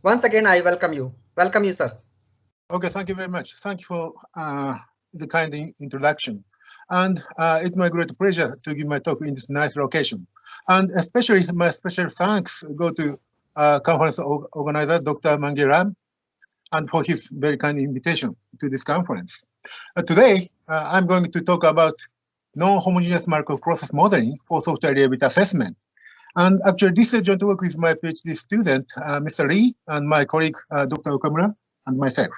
Once again, I welcome you. Welcome you, sir. Okay, thank you very much. Thank you for the kind introduction. And it's my great pleasure to give my talk in this nice location. And especially my special thanks go to conference organizer, Dr. Mangiram, and for his very kind invitation to this conference. Today, I'm going to talk about non-homogeneous Markov process modeling for software reliability assessment. And actually, this is a joint work with my PhD student, Mr. Lee, and my colleague, Dr. Okamura, and myself.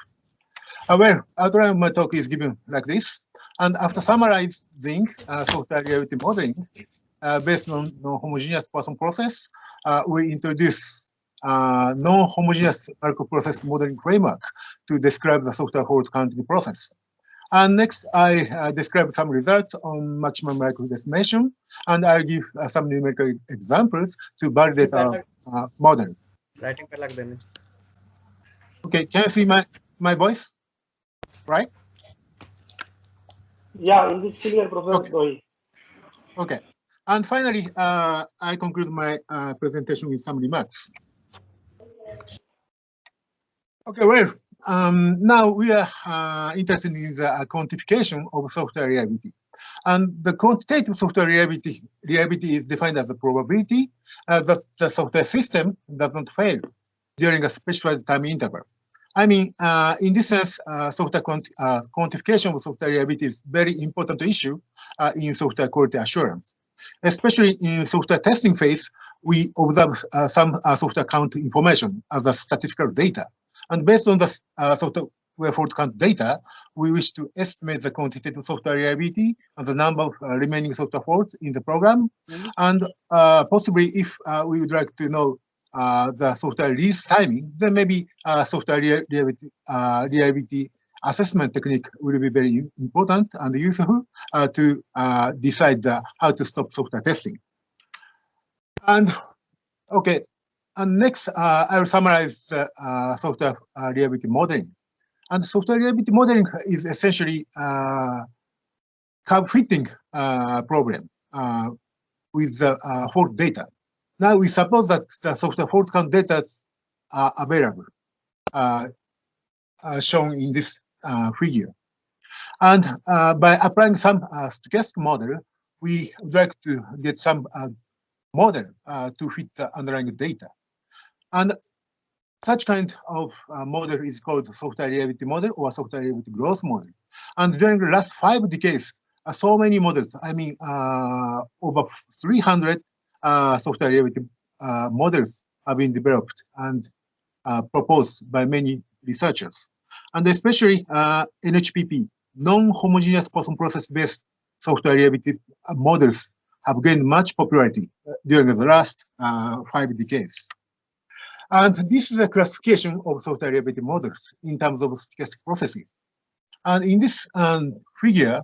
Well, outline of my talk is given like this. And after summarizing software reliability modeling based on non-homogeneous person process, we introduce non-homogeneous Markov process modeling framework to describe the software fault counting process. And next, I describe some results on maximum Markov estimation, and I'll give some numerical examples to validate our model. Okay, can you see my voice? Right? Yeah, in this clear, Professor Dohi. Okay. And finally, I conclude my presentation with some remarks. Okay, well, now we are interested in the quantification of software reliability. And the quantitative software reliability is defined as a probability that the software system does not fail during a specified time interval. I mean, in this sense, software quantification of software reliability is very important issue in software quality assurance. Especially in software testing phase, we observe some software count information as a statistical data. And based on the software fault count data, we wish to estimate the quantitative software reliability and the number of remaining software faults in the program. And possibly, if we would like to know the software release timing, then maybe software reliability assessment technique will be very important and useful to decide how to stop software testing. And okay, and next I will summarize the software reliability modeling. And software reliability modeling is essentially curve fitting problem with the fault data. Now we suppose that the software fault count data are available, shown in this figure. And by applying some stochastic model, we would like to get some model to fit the underlying data. And such kind of model is called software reliability model or software reliability growth model. And during the last 5 decades, so many models, I mean, over 300 software reliability models have been developed and proposed by many researchers. And especially NHPP, non-homogeneous person process-based software reliability models have gained much popularity during the last 5 decades. And this is a classification of software reliability models in terms of stochastic processes. And in this figure,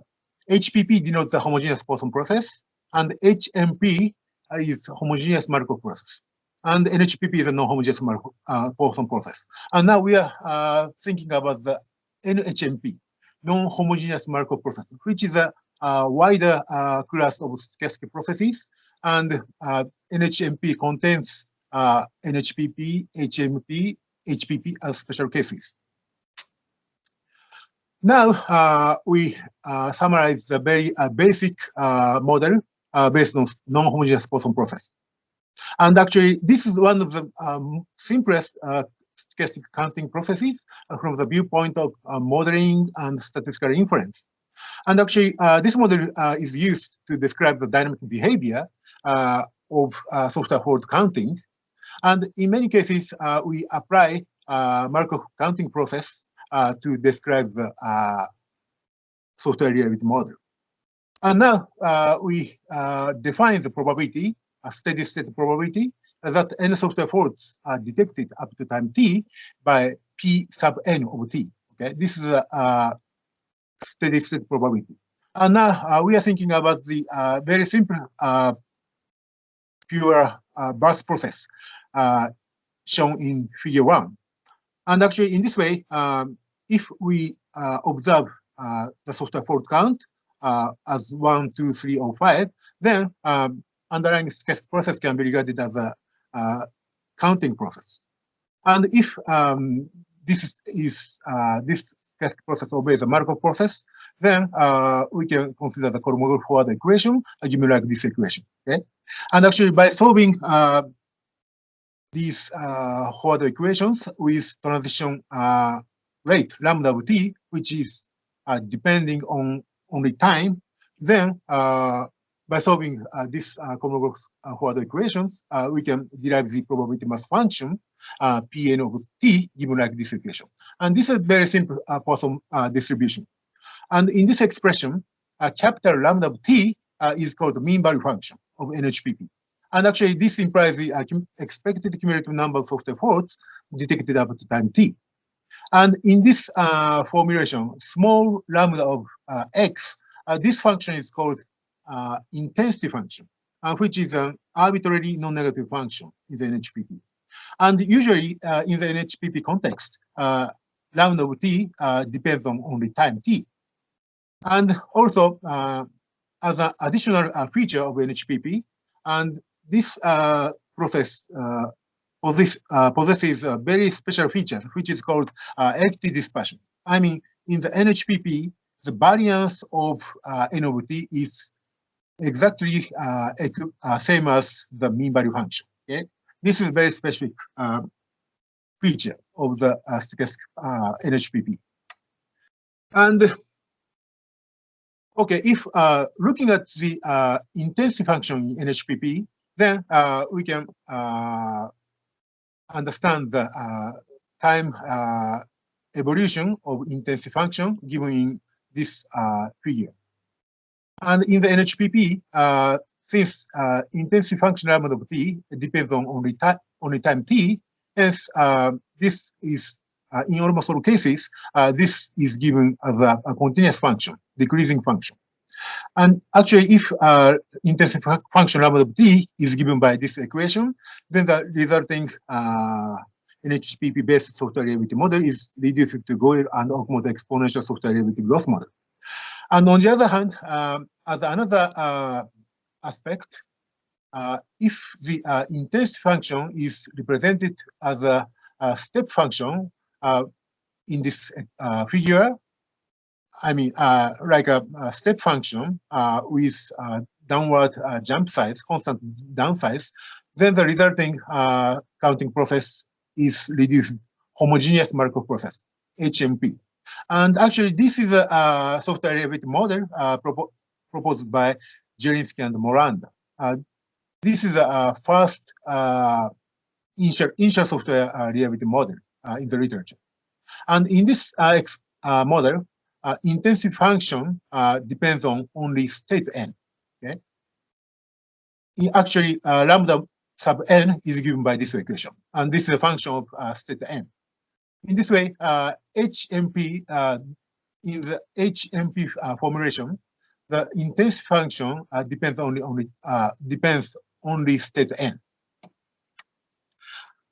HPP denotes the homogeneous person process, and HMP is homogeneous Markov process. And NHPP is a non-homogeneous Markov person process. And now we are thinking about the NHMP, non-homogeneous Markov process, which is a wider class of stochastic processes. And NHMP contains NHPP, HMP, HPP as special cases. Now we summarize the very basic model based on non-homogeneous person process. And actually, this is one of the simplest stochastic counting processes from the viewpoint of modeling and statistical inference. And actually, this model is used to describe the dynamic behavior of software fault counting. And in many cases, we apply Markov counting process to describe the software reliability model. And now we define the probability, a steady state probability, that any software faults are detected up to time t by p sub n of t. Okay, this is a steady state probability. And now we are thinking about the very simple pure burst process shown in figure 1. And actually, in this way, if we observe the software fault count as 1, 2, 3, or 5, then underlying stochastic process can be regarded as a counting process. And if this stochastic process obeys the Markov process, then we can consider the Kolmogorov-Forward equation, given like this equation. Okay, and actually by solving these Forward equations with transition rate lambda of t, which is depending on only time, then by solving this Kolmogorov-Forward equations, we can derive the probability mass function Pn of t given like this equation. And this is very simple Poisson distribution. And in this expression, capital lambda of t is called the mean value function of NHPP. And actually, this implies the expected cumulative number of software faults detected up to time t. And in this formulation, small lambda of x, this function is called intensity function, which is an arbitrary non-negative function in the NHPP. And usually, in the NHPP context, lambda of t depends on only time t. And also, as an additional feature of NHPP, and this process possesses very special features, which is called active dispersion. I mean, in the NHPP, the variance of n of t is exactly same as the mean value function. Okay, this is a very specific feature of the stochastic NHPP. And okay, if looking at the intensity function in NHPP, then we can understand the time evolution of intensity function given in this figure. And in the NHPP, since intensity function lambda of t depends on only time t, hence this is in almost all cases, this is given as a continuous function, decreasing function. And actually, if intensity function lambda of t is given by this equation, then the resulting NHPP-based software reliability model is reduced to Goel and Okamoto exponential software reliability growth model. And on the other hand, as another aspect, if the intensity function is represented as a step function in this figure, I mean, like a step function with downward jump size, constant down size, then the resulting counting process is reduced homogeneous Markov process, HMP. And actually, this is a software reliability model proposed by Zielinski and Moranda. This is a first initial software reliability model in the literature. And in this model, intensity function depends on only state n. Okay? Actually, lambda sub n is given by this equation, and this is a function of state n. In this way, HMP in the HMP formulation, the intensity function depends only state n.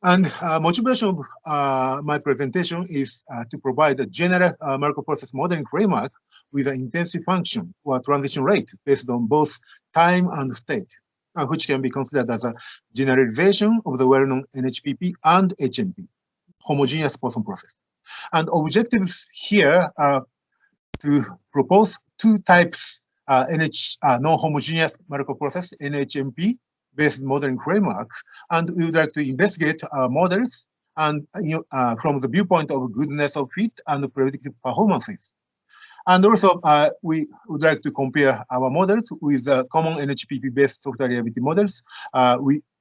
And motivation of my presentation is to provide a general Markov process modeling framework with an intensity function or transition rate based on both time and state, which can be considered as a generalization of the well-known NHPP and HMP, homogeneous Poisson process. And objectives here are to propose two types non-homogeneous Markov process, NHMP, based modeling frameworks, and we would like to investigate models and from the viewpoint of goodness of fit and predictive performances. And also, we would like to compare our models with the common NHPP-based software reliability models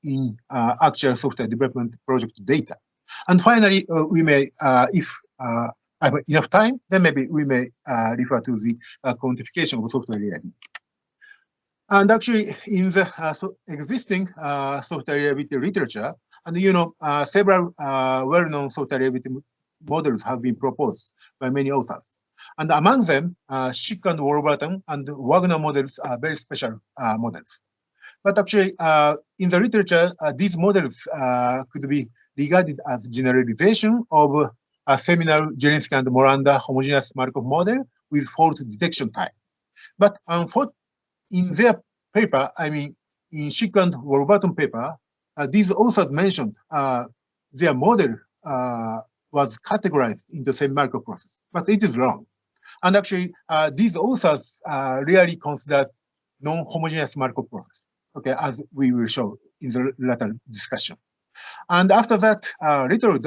in actual software development project data. And finally, we may, if I have enough time, then maybe we may refer to the quantification of software reliability. And actually, in the existing software reliability literature, and several well-known software reliability models have been proposed by many authors. And among them, Schick and Warburton and Wagner models are very special models. But actually, in the literature, these models could be regarded as generalization of a seminal Zielinski and Moranda homogeneous Markov model with fault detection time. But in their paper, I mean, in Schick and Warburton paper, these authors mentioned their model was categorized in the same Markov process, but it is wrong. And actually, these authors really consider non-homogeneous Markov process, okay, as we will show in the later discussion. And after that, Littlewood,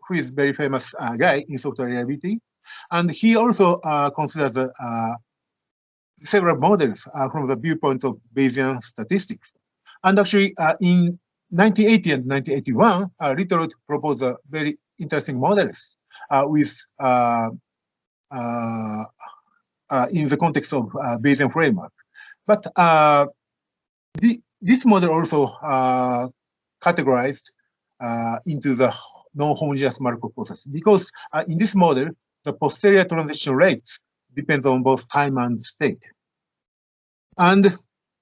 who is very famous guy in software reliability, and he also considers several models from the viewpoint of Bayesian statistics. And actually, in 1980 and 1981, Littlewood proposed a very interesting models with in the context of Bayesian framework. But this model also categorized into the non-homogeneous Markov process, because in this model, the posterior transition rates depend on both time and state. And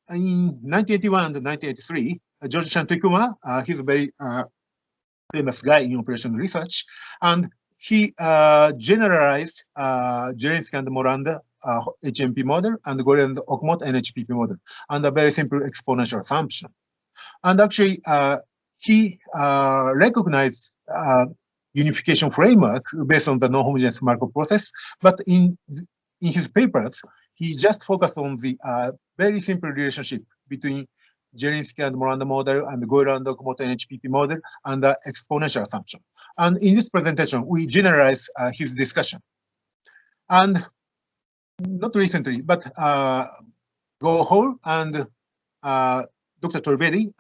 in 1981 and 1983, George Chantrikuma, he's a very famous guy in operational research, and he generalized Zelensky and Moranda HMP model and Goel and Okamoto NHPP model and a very simple exponential assumption. And actually, he recognized unification framework based on the non-homogeneous Markov process, but in his papers, he just focused on the very simple relationship between Zelensky and Moranda model and the Goel and Okamoto NHPP model and the exponential assumption. And in this presentation, we generalize his discussion. And not recently, but Go and Dr. Toribedi,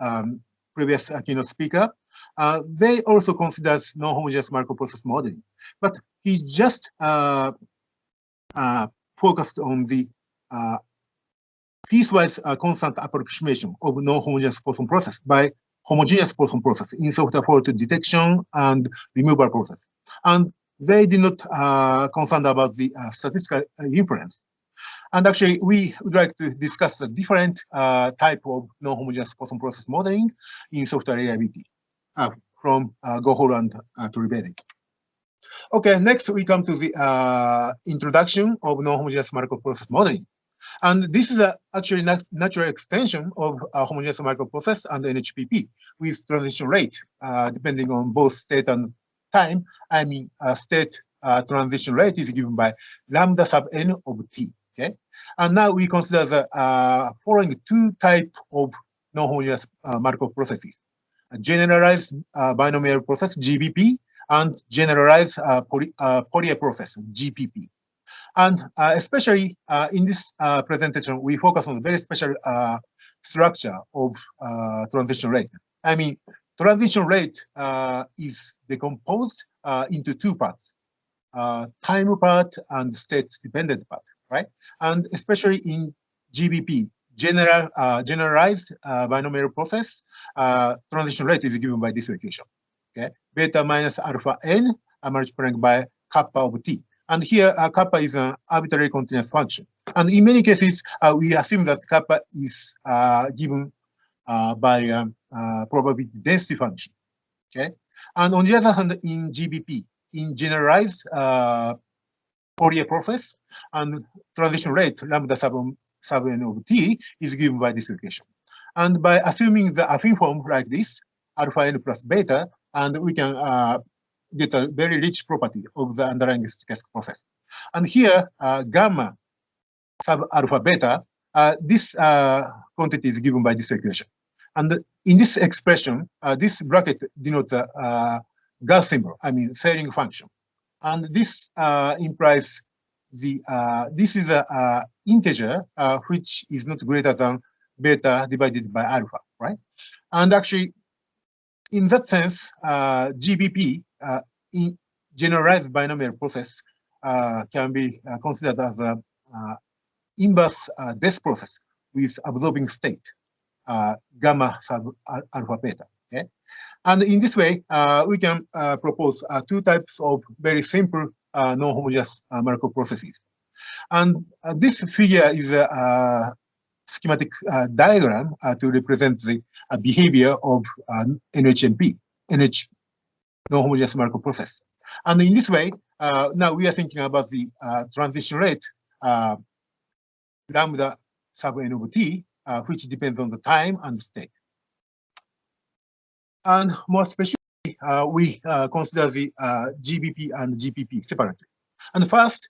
previous keynote speaker, they also consider non-homogeneous Markov process modeling. But he just focused on the piecewise constant approximation of non-homogeneous Poisson process by homogeneous Poisson process in software fault detection and removal process. And they did not concern about the statistical inference. And actually, we would like to discuss a different type of non-homogeneous Poisson process modeling in software reliability from Go and Toribedi. Okay, next we come to the introduction of non-homogeneous Markov process modeling. And this is actually natural extension of homogeneous Markov process and NHPP with transition rate, depending on both state and time. I mean, state transition rate is given by lambda sub n of t. Okay, and now we consider the following two types of non-homogeneous Markov processes: generalized binomial process (GBP) and generalized Fourier process (GPP). And especially in this presentation, we focus on a very special structure of transition rate. I mean, transition rate is decomposed into two parts, time part and state-dependent part, right? And especially in GBP, generalized binomial process, transition rate is given by this equation, okay? Beta minus alpha n multiplied by kappa of t. And here, kappa is an arbitrary continuous function. And in many cases, we assume that kappa is given by probability density function. Okay. And on the other hand, in GBP, in generalized Fourier process, and transition rate lambda sub n of t is given by this equation. And by assuming the affine form like this, alpha n plus beta, and we can get a very rich property of the underlying stochastic process. And here, gamma sub alpha beta, this quantity is given by this equation. And in this expression, this bracket denotes a Gauss symbol, I mean, Fehring function. And this implies this is an integer which is not greater than beta divided by alpha, right? And actually, in that sense, GBP in generalized binomial process can be considered as a inverse Des process with absorbing state, gamma sub alpha beta. Okay, and in this way, we can propose two types of very simple non-homogeneous Markov processes. And this figure is a schematic diagram to represent the behavior of NHMP, non-homogeneous Markov process. And in this way, now we are thinking about the transition rate lambda sub n of t, which depends on the time and state. And more specifically, we consider the GBP and GPP separately. And first,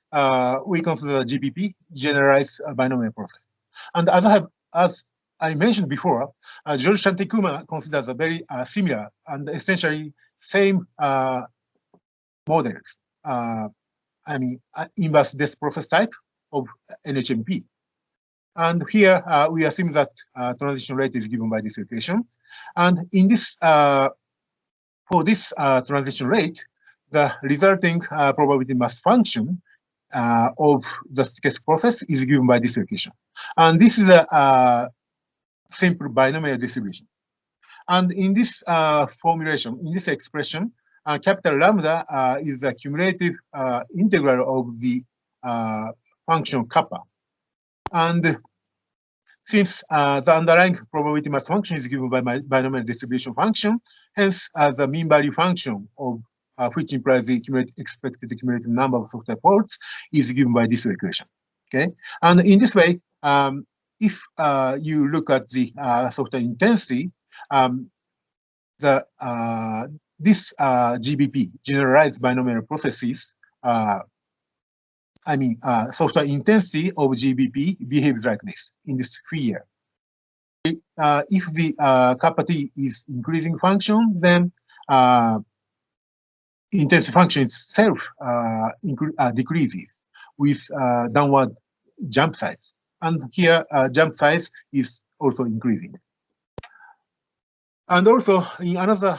we consider GBP, generalized binomial process. And as I mentioned before, George Shantikuma considers a very similar and essentially same models. Inverse death process type of NHMP. And here we assume that transition rate is given by this equation. And in this, for this transition rate, the resulting probability mass function of the stochastic process is given by this equation. And this is a simple binomial distribution. And in this formulation, in this expression, capital lambda is the cumulative integral of the function kappa. And since the underlying probability mass function is given by my binomial distribution function, hence the mean value function of which implies the expected cumulative number of software ports is given by this equation. Okay, and in this way, if you look at the software intensity, this GBP, generalized binomial processes, software intensity of GBP behaves like this in this figure. If the kappa t is increasing function, then intensity function itself decreases with downward jump size. And here, jump size is also increasing. And also, in another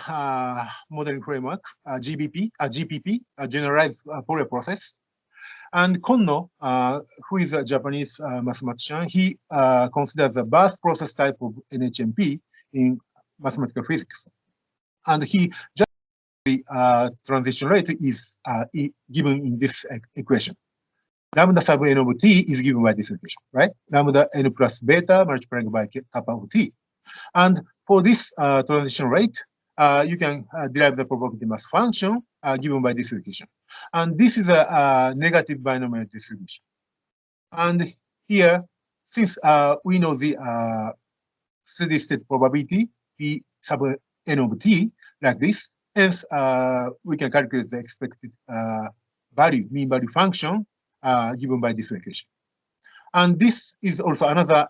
modeling framework, GPP, generalized Fourier process, and Konno, who is a Japanese mathematician, he considers the burst process type of NHMP in mathematical physics. And he just the transition rate is given in this equation. Lambda sub n of t is given by this equation, right? Lambda n plus beta multiplying by kappa of t. And for this transition rate, you can derive the probability mass function given by this equation. And this is a negative binomial distribution. And here, since we know the steady state probability p sub n of t like this, hence we can calculate the expected value, mean value function given by this equation. And this is also another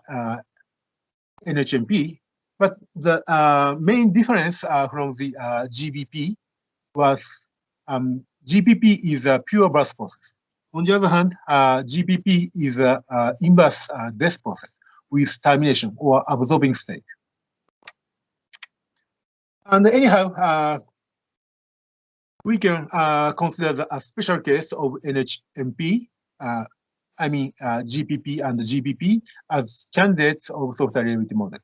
NHMP, but the main difference from the GBP was GPP is a pure burst process. On the other hand, GPP is an inverse death process with termination or absorbing state. And anyhow, we can consider a special case of NHMP, GPP and GBP as candidates of software reliability models.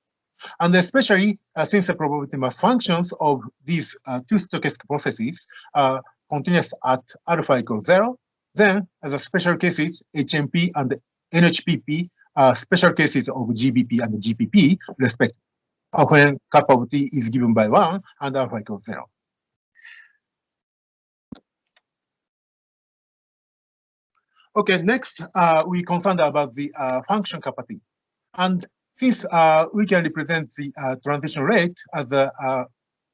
And especially since the probability mass functions of these two stochastic processes are continuous at alpha equals 0, then as a special cases, HMP and NHPP are special cases of GBP and GPP, respectively, when kappa of t is given by 1 and alpha equals 0. Okay, next, we concerned about the function kappa t. And since we can represent the transition rate as a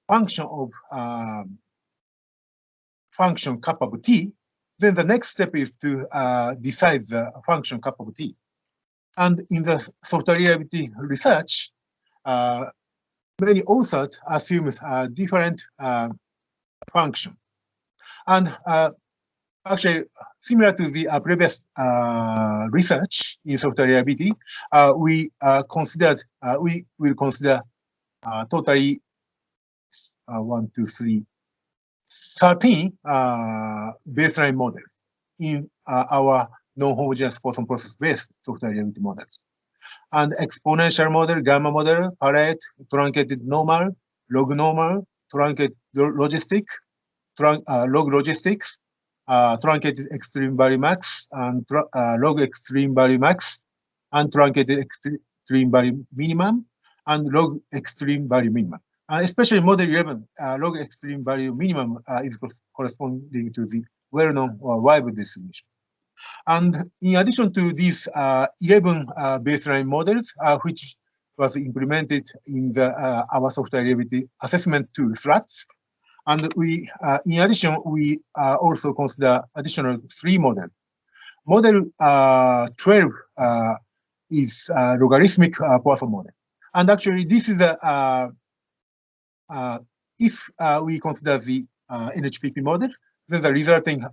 function of function kappa of t, then the next step is to decide the function kappa of t. And in the software reliability research, many authors assume a different function. And actually, similar to the previous research in software reliability, we will consider totally 13 baseline models in our non-homogeneous person process-based software reliability models. And exponential model, gamma model, Pareto, truncated normal, log normal, truncated logistic, log logistics, truncated extreme value max, and log extreme value max, and truncated extreme value minimum, and log extreme value minimum. Especially model 11, log extreme value minimum is corresponding to the well-known or Weibull distribution. And in addition to these 11 baseline models, which was implemented in the our software reliability assessment tool SLATs, And we, in addition, we also consider additional 3 models. Model 12 is logarithmic Poisson model. And actually, this is a, if we consider the NHPP model, then the resulting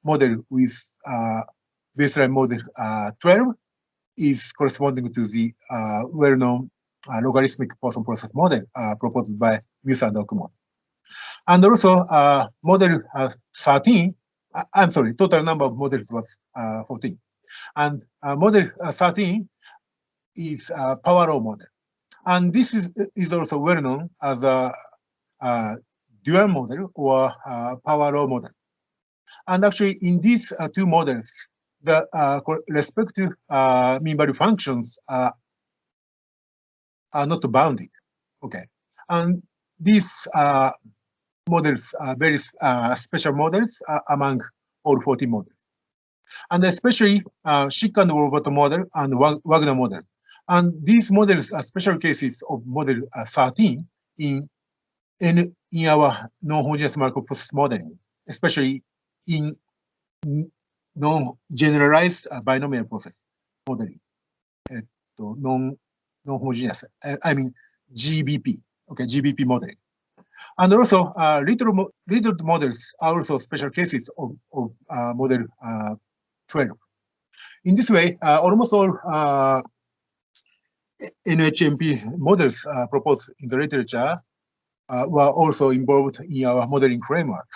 model with baseline model 12 is corresponding to the well-known logarithmic Poisson process model proposed by Musa and Okumoto. And also model 13, I'm sorry, total number of models was 14. And model 13 is a power law model. And this is also well known as a dual model or power law model. And actually, in these 2 models, the respective mean value functions are not bounded. Okay, and these models are very special models among all 14 models, and especially Schick and Wolbert model and Wagner model. And these models are special cases of model 13 in our non-homogeneous Markov process modeling, especially in non-generalized binomial process modeling, non-homogeneous, I mean GBP, okay, GBP modeling. And also, little models are also special cases of model 12. In this way, almost all NHMP models proposed in the literature were also involved in our modeling framework.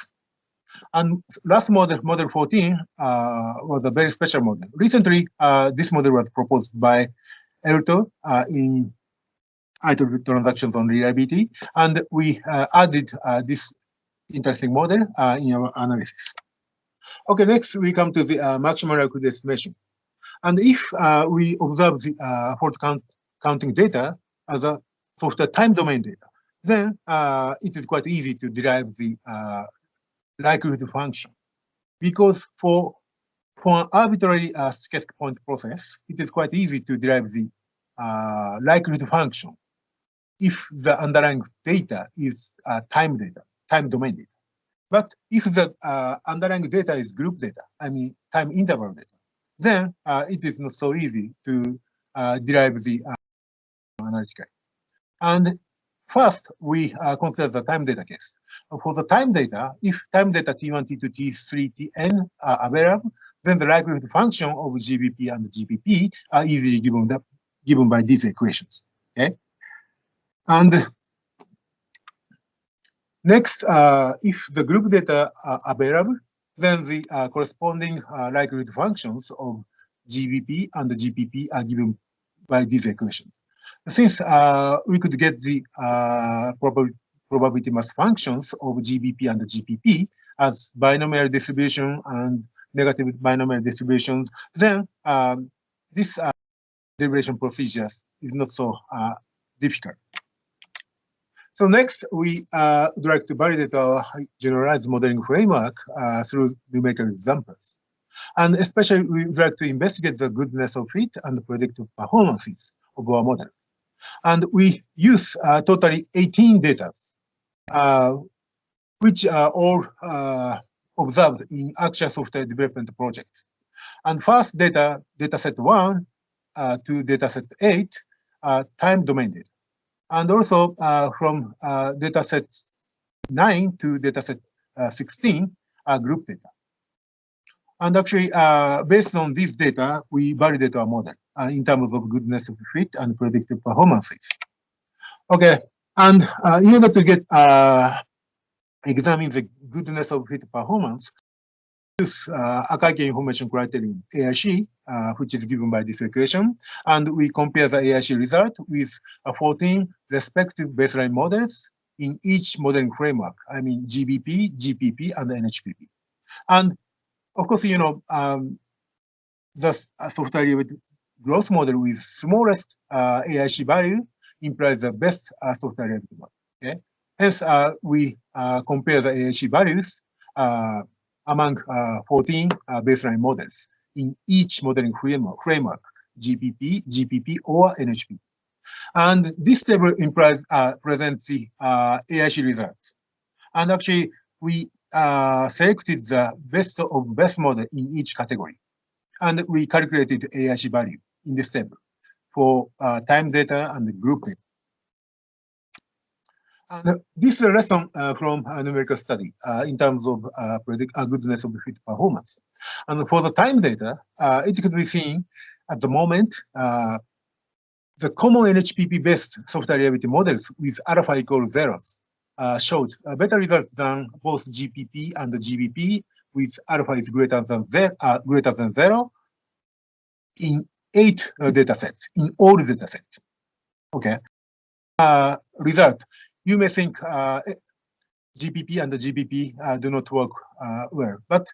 And last model, model 14, was a very special model. Recently, this model was proposed by Elto in ITOL transactions on reliability, and we added this interesting model in our analysis. Okay, next we come to the maximum likelihood estimation. And if we observe the fault counting data as a software time domain data, then it is quite easy to derive the likelihood function. Because for an arbitrary stochastic point process, it is quite easy to derive the likelihood function if the underlying data is time data, time domain data. But if the underlying data is group data, I mean time interval data, then it is not so easy to derive the analytically. And first, we consider the time data case. For the time data, if time data T1, T2, T3, Tn are available, then the likelihood function of GBP and GPP are easily given by these equations. Okay. And next, if the group data are available, then the corresponding likelihood functions of GBP and the GPP are given by these equations. Since we could get the probability mass functions of GBP and the GPP as binomial distribution and negative binomial distributions, then this derivation procedures is not so difficult. So next, we would like to validate our generalized modeling framework through numerical examples. And especially, we would like to investigate the goodness of fit and the predictive performances of our models. And we use totally 18 data, which are all observed in actual software development projects. And first data set 1 to dataset 8 are time domain data. And also from dataset 9 to dataset 16 are group data. And actually, based on this data, we validate our model in terms of goodness of fit and predictive performances. Okay, and in order to get examine the goodness of fit performance, use Akaike information criterion AIC, which is given by this equation, and we compare the AIC result with 14 respective baseline models in each modeling framework. I mean GBP, GPP, and NHPP. And of course, you know, the software derivative growth model with smallest AIC value implies the best software derivative model. Okay, hence we compare the AIC values among 14 baseline models in each modeling framework, GPP, GPP, or NHP. And this table implies presents the AIC results And actually, we selected the best of best model in each category. And we calculated AIC value in this table for time data and group data. And this is a lesson from a numerical study in terms of goodness of fit performance. And for the time data, it could be seen at the moment, the common NHPP-based software reliability models with alpha equals zeros showed a better result than both GPP and GBP with alpha is greater than zero in 8 data sets, in all data sets. Okay. Result. You may think GPP and the GBP do not work well, but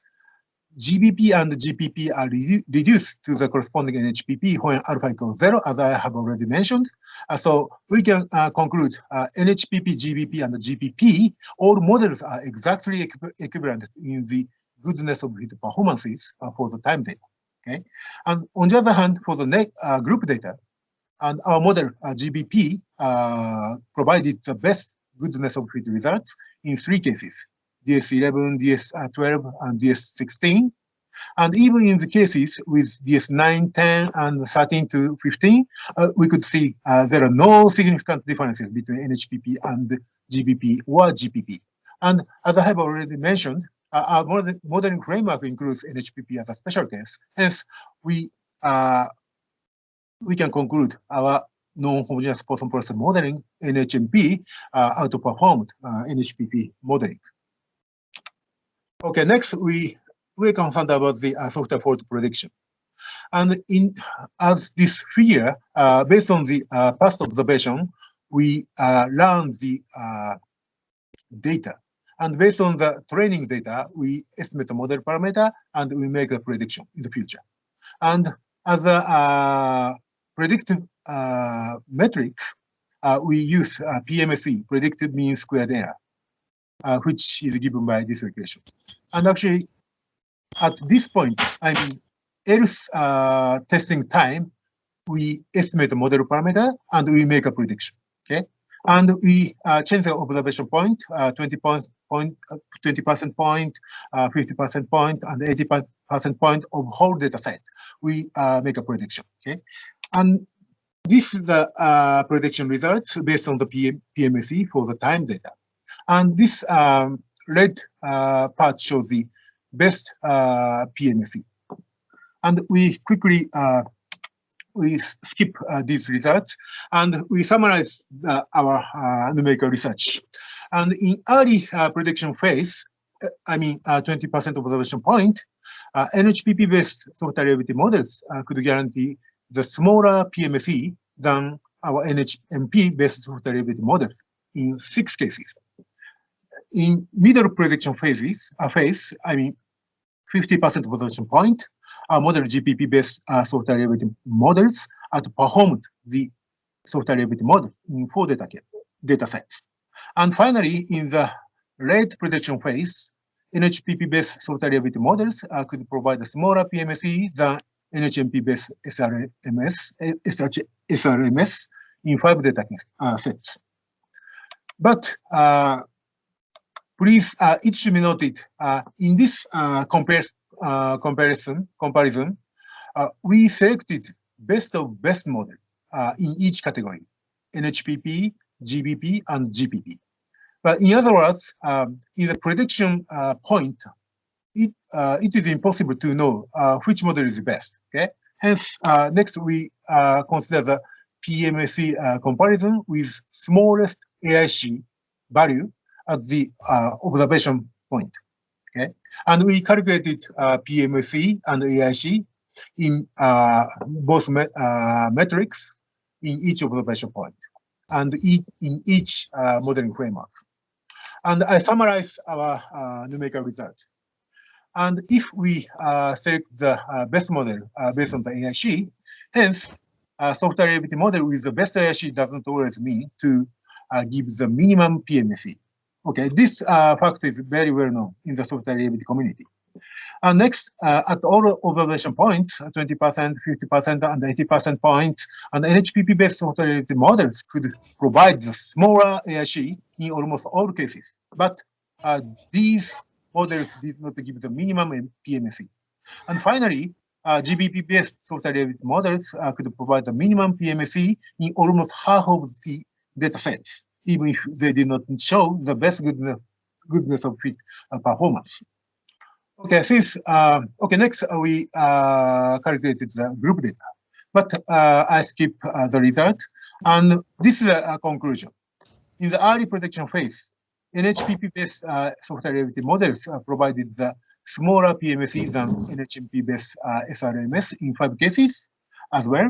GBP and GPP are reduced to the corresponding NHPP when alpha equals 0, as I have already mentioned. So we can conclude NHPP, GBP, and GPP, all models are exactly equivalent in the goodness of fit performances for the time data. Okay, and on the other hand, for the group data, and our model GBP provided the best goodness of fit results in 3 cases: DS11, DS12, and DS16. And even in the cases with DS9, 10, and 13 to 15, we could see there are no significant differences between NHPP and GBP or GPP. And as I have already mentioned, our modeling framework includes NHPP as a special case. Hence, we can conclude our non-homogeneous person-person modeling, NHMP, outperformed NHPP modeling. Okay, next we're concerned about the software fault prediction. And as this figure, based on the past observation, we learned the data. And based on the training data, we estimate the model parameter and we make a prediction in the future. And as a predictive metric, we use PMSE, predicted mean squared error, which is given by this equation. And actually, at this point, I mean, else testing time, we estimate the model parameter and we make a prediction. Okay, and we change the observation point, 20% point, 50% point, and 80% point of whole data set. We make a prediction. Okay, and this is the prediction results based on the PMSE for the time data. And this red part shows the best PMSE. And we quickly we skip these results and we summarize our numerical research. And in early prediction phase, I mean 20% observation point, NHPP-based software reliability models could guarantee the smaller PMSE than our NHMP-based software reliability models in 6 cases. In middle prediction phase, I mean 50% observation point, our model GPP-based software reliability models outperformed the software reliability model in 4 data sets. And finally, in the late prediction phase, NHPP-based software reliability models could provide a smaller PMSE than NHMP-based SRMS in 5 data sets. But please, it should be noted, in this comparison, we selected best of best model in each category, NHPP, GBP, and GPP. But in other words, in the prediction point, it is impossible to know which model is best. Okay. Hence, next we consider the PMSE comparison with smallest AIC value at the observation point. Okay, and we calculated PMSE and AIC in both metrics in each observation point and in each modeling framework. And I summarize our numerical results. And if we select the best model based on the AIC, hence, software reliability model with the best AIC doesn't always mean to give the minimum PMSE. Okay, this fact is very well known in the software reliability community. Next, at all observation points, 20%, 50%, and 80% points, and NHPP-based software reliability models could provide the smaller AIC in almost all cases. But these models did not give the minimum PMC. And finally, GBP-based software reliability models could provide the minimum PMC in almost half of the data sets, even if they did not show the best goodness of fit performance. Okay, since next we calculated the group data, but I skip the result, and this is a conclusion. In the early prediction phase, NHPP-based software reliability models provided the smaller PMC than NHMP-based SRMS in 5 cases as well.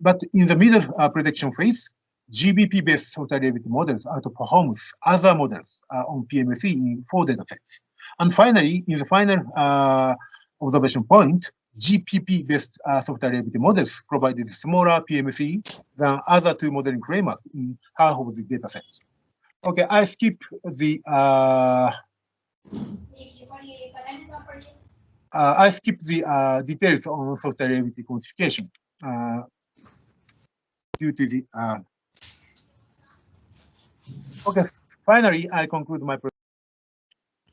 But in the middle prediction phase, GBP-based software reliability models outperforms other models on PMC in 4 datasets. And finally, in the final observation point, GPP-based software reliability models provided smaller PMC than other 2 modeling frameworks in half of the datasets. Okay, I skip the details on software reliability quantification due to the. Okay, finally, I conclude my presentation.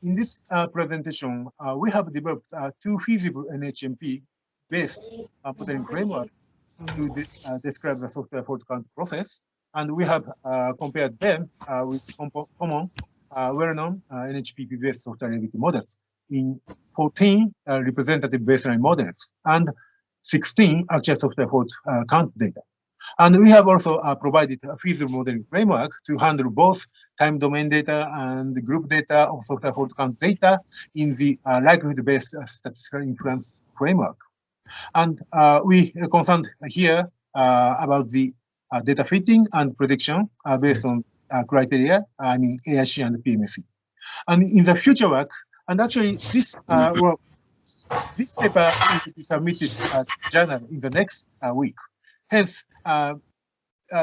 In this presentation, we have developed 2 feasible NHMP-based modeling frameworks to describe the software fault count process, and we have compared them with common, well-known NHPP-based software reliability models in 14 representative baseline models and 16 actual software fault count data. And we have also provided a feasible modeling framework to handle both time domain data and the group data of software fault count data in the likelihood-based statistical inference framework. And we are concerned here about the data fitting and prediction based on criteria, I mean AIC and PMC. And in the future work, and actually this work, this paper will be submitted to journal in the next week. Hence,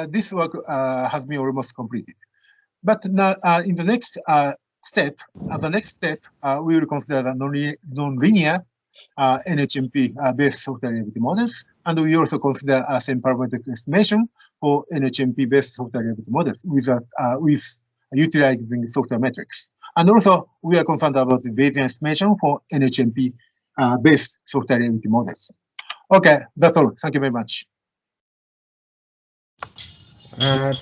this work has been almost completed. But now, in the next step, we will consider the nonlinear NHMP-based software reliability models, and we also consider same parametric estimation for NHMP-based software reliability models with utilizing software metrics. And also, we are concerned about the Bayesian estimation for NHMP-based software reliability models. Okay, that's all. Thank you very much.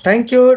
Thank you.